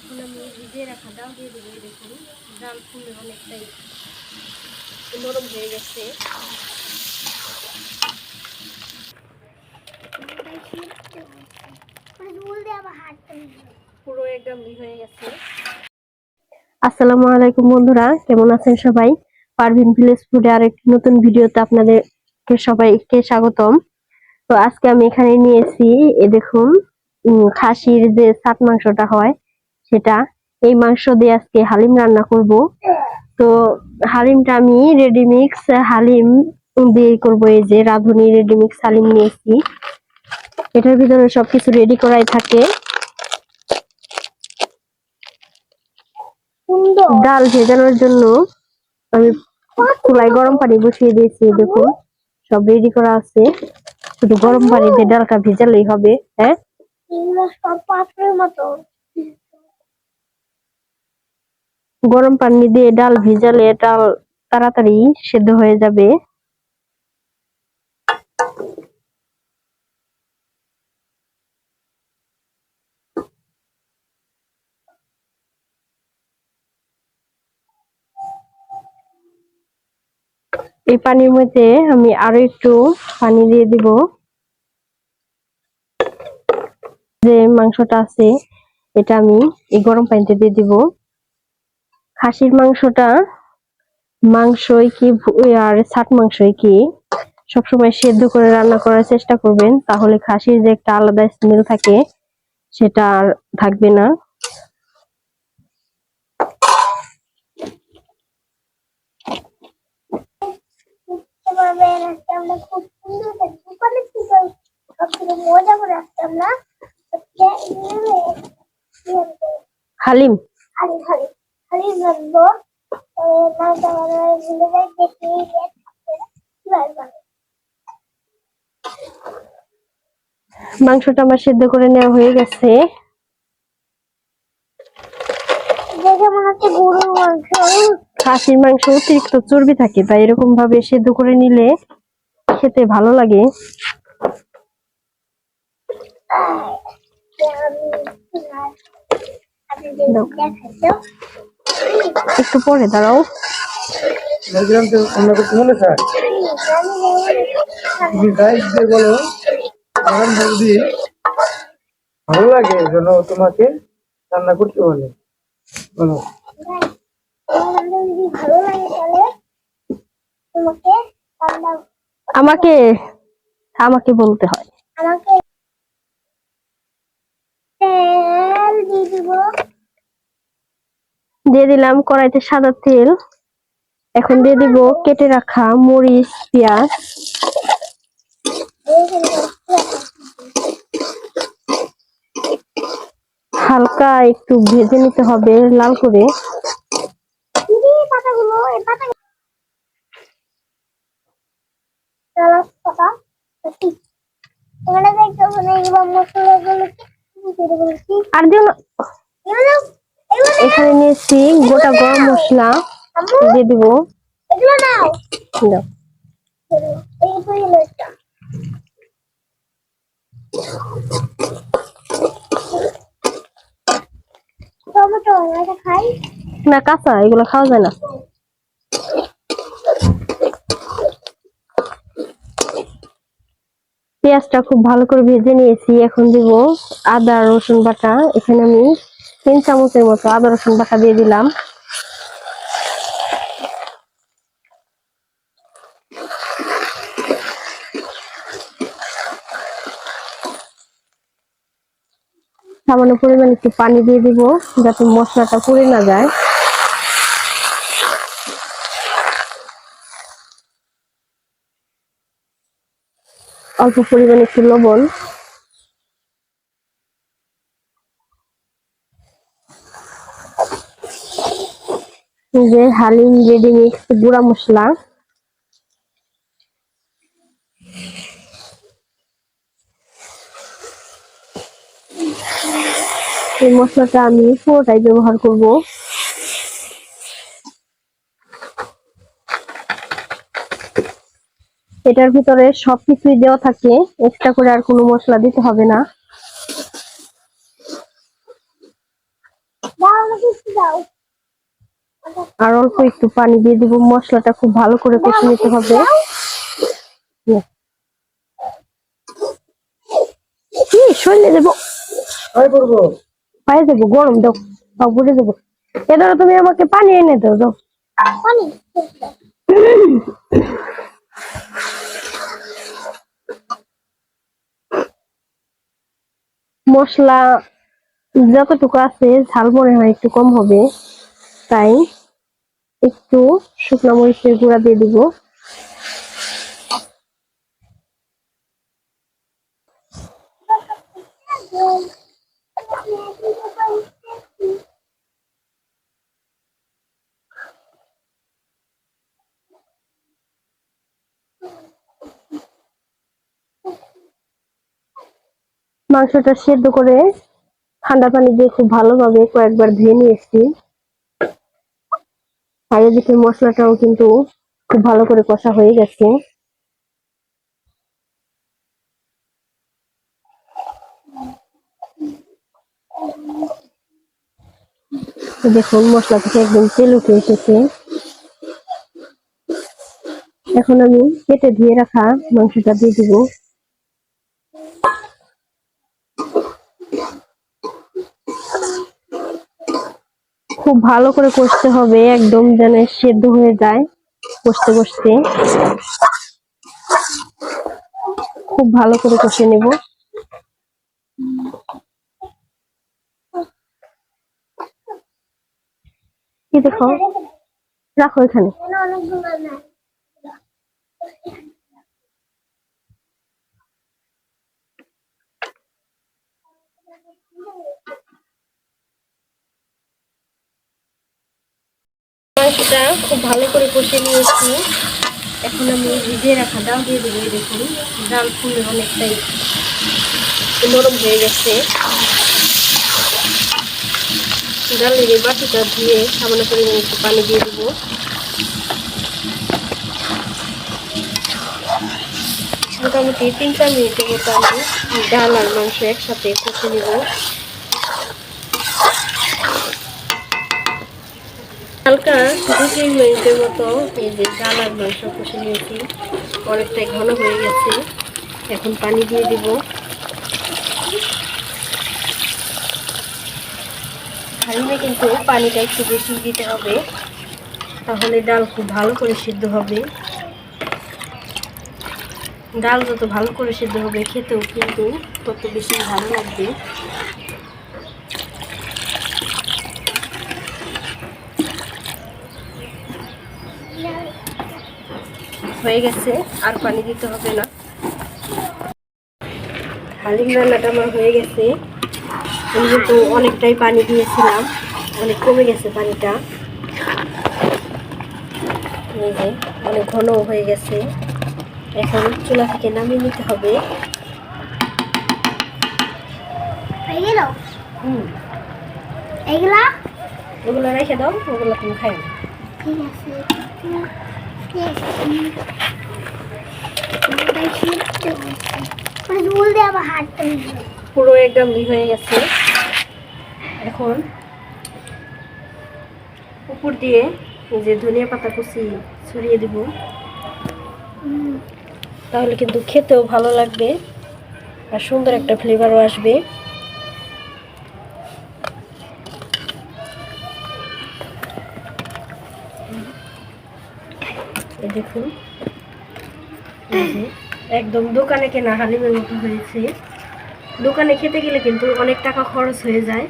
এখন আমি ভিজিয়ে রাখা ডাল দিয়ে দেবো। দেখুন ডাল ফুলে অনেকটাই নরম হয়ে গেছে। পুরো একদম হয়ে গেছে। আসসালামু আলাইকুম বন্ধুরা, কেমন আছেন সবাই? পারভিন ভিলেজ ফুডে আরেকটি নতুন ভিডিওতে আপনাদেরকে সবাইকে স্বাগতম। তো আজকে আমি এখানে নিয়েছি দেখুন খাসির যে ছাট মাংসটা হয় সেটা। এই মাংস দিয়ে আজকে হালিম রান্না করব। তো হালিমটা আমি রেডিমিক্স হালিম দিয়ে করব। এই যে রাঁধুনি রেডিমিক্স হালিম নিয়েছি। এটার ভিতরে সবকিছু রেডি করাই থাকে। ডাল ভেজানোর জন্য আমি চুলায় গরম পানি বসিয়ে দিয়েছি। দেখুন সব রেডি করা আছে, শুধু গরম পানিতে ডালটা ভেজালেই হবে। হ্যাঁ, গরম পানি দিয়ে ডাল ভেজালে ডাল তাড়াতাড়ি সেদ্ধ হয়ে যাবে। এই পানির মধ্যে আমি আরো একটু পানি দিয়ে দিব। যে মাংসটা আছে এটা আমি এই গরম পানিতে দিয়ে দিব। খাসির মাংসই কি আর ছাট মাংসই কি সবসময় সেদ্ধ করে রান্না করার চেষ্টা করবেন, তাহলে খাসির যে একটা আলাদা স্মেল থাকে সেটা আর থাকবে না। হালিম মাংসটা আমার সেদ্ধ করে নেওয়া হয়ে গেছে। খাসির মাংস অতিরিক্ত চর্বি থাকে, তাই এরকম ভাবে সেদ্ধ করে নিলে খেতে ভালো লাগে। একটু পরে দাঁড়াও। ভালো লাগে যেন তোমাকে রান্না করতে বলে। বলো আমাকে আমাকে বলতে হয়। দিয়ে দিলাম কড়াইতে সাদা তেল। এখন দিয়ে দিব কেটে রাখা মরিচ পেঁয়াজ। হালকা একটু ভেজে নিতে হবে লাল করে। আর দিও না। এখানে নিয়েছি গোটা গরম মশলা দিয়ে দিব। না কাঁচা, এগুলো খাওয়া যায় না। পেঁয়াজটা খুব ভালো করে ভেজে নিয়েছি। এখন দিব আদা রসুন বাটা। এখানে আমি 3 চামচের মতো আদা রসুন বাটা দিয়ে দিলাম। সামান্য পরিমাণ একটু পানি দিয়ে দিব যাতে মশলাটা পুড়ে না যায়। অল্প পরিমাণে একটু লবণ। যে হালিম রেডি মিক্স গুঁড়া মশলা। এই মশলাটা আমি পুরোটাই ব্যবহার করব। এটার ভিতরে সবকিছুই দেওয়া থাকে, এক্সট্রা করে আর কোনো মশলা দিতে হবে না। আর অল্প একটু পানি দিয়ে দিব, মশলাটা খুব ভালো করে কষে নিতে হবে। কি সরিয়ে দেবো, পায়ে দেবো, গরম দাও, তাও বুঝে দেবো। এ ধরো তুমি আমাকে পানি এনে দাও, দাও। মশলা যতটুকু আছে ঝাল মনে হয় একটু কম হবে, তাই একটু শুকনো মরিচের গুঁড়া দিয়ে দিব। মাংসটা সেদ্ধ করে ঠান্ডা পানি দিয়ে খুব ভালোভাবে কয়েকবার ধুয়ে নিয়েছি। আর এদিকে মশলাটাও কিন্তু খুব ভালো করে কষা হয়ে গেছে। দেখুন মশলা থেকে একদম তেল উঠে এসেছে। এখন আমি কেটে ধুয়ে রাখা মাংসটা দিয়ে দিব। খুব ভালো করে কষতে হবে, একদম যেন সেদ্ধ হয়ে যায়। কষতে কষতে খুব ভালো করে কষে নেব। কি দেখো, রাখো এখানে। মাংসটা খুব ভালো করে কষে নিয়েছি। এখন আমি ভিজিয়ে রাখা ডাল দিয়ে দেবো। দেখুন ডাল ফুলে অনেকটাই নরম হয়ে গেছে। ডালের এই বাটিটা ধুয়ে সামান্য পরিমাণে একটু পানি দিয়ে দেবো। মোটামুটি 3-4 মিনিটের মতো আমি ডাল আর মাংস একসাথে কষে নেব। হালকা 2-3 মিনিটের মতো এই যে ডাল আর মাংস কষে নিয়েছি, অনেকটাই ঘন হয়ে গেছে। এখন পানি দিয়ে দিব। হালিমে কিন্তু পানিটা একটু বেশি দিতে হবে, তাহলে ডাল খুব ভালো করে সিদ্ধ হবে। ডাল যত ভালো করে সিদ্ধ হবে খেতেও কিন্তু তত বেশি ভালো লাগবে। হয়ে গেছে, আর পানি দিতে হবে না। হালিম রান্নাটা আমার হয়ে গেছে। আমি কিন্তু অনেকটাই পানি দিয়েছিলাম, অনেক কমে গেছে পানিটা। এই যে অনেক ঘন হয়ে গেছে। এখন চুলা থেকে নামিয়ে নিতে হবে। ওগুলো রেখে দাও, ওগুলো তুমি খাই না। পুরো একদম হয়ে গেছে। এখন উপর দিয়ে এই যে ধনিয়া পাতা কুচি ছড়িয়ে দিব, তাহলে কিন্তু খেতেও ভালো লাগবে আর সুন্দর একটা ফ্লেভারও আসবে। এই দেখুন একদম দোকানে কেনা হালিমের মতো হয়েছে। দোকানে খেতে গেলে কিন্তু অনেক টাকা খরচ হয়ে যায়,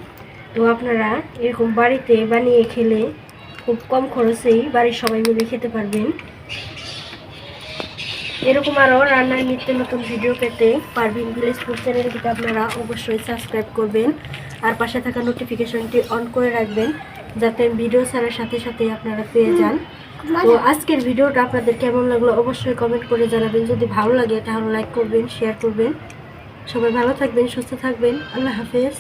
তো আপনারা এরকম বাড়িতে বানিয়ে খেলে খুব কম খরচেই বাড়ির সবাই মিলে খেতে পারবেন। এরকম আরও রান্নার নিত্য নতুন ভিডিও পেতে পারভিন ভিলেজ ফুড চ্যানেলটিকে আপনারা অবশ্যই সাবস্ক্রাইব করবেন আর পাশে থাকা নোটিফিকেশনটি অন করে রাখবেন, যাতে ভিডিও ছাড়ার সাথে সাথে আপনারা পেয়ে যান। তো আজকের ভিডিওটা আপনাদের কেমন লাগলো অবশ্যই কমেন্ট করে জানাবেন। যদি ভালো লাগে তাহলে লাইক করবেন, শেয়ার করবেন। সবাই ভালো থাকবেন, সুস্থ থাকবেন। আল্লাহ হাফেজ।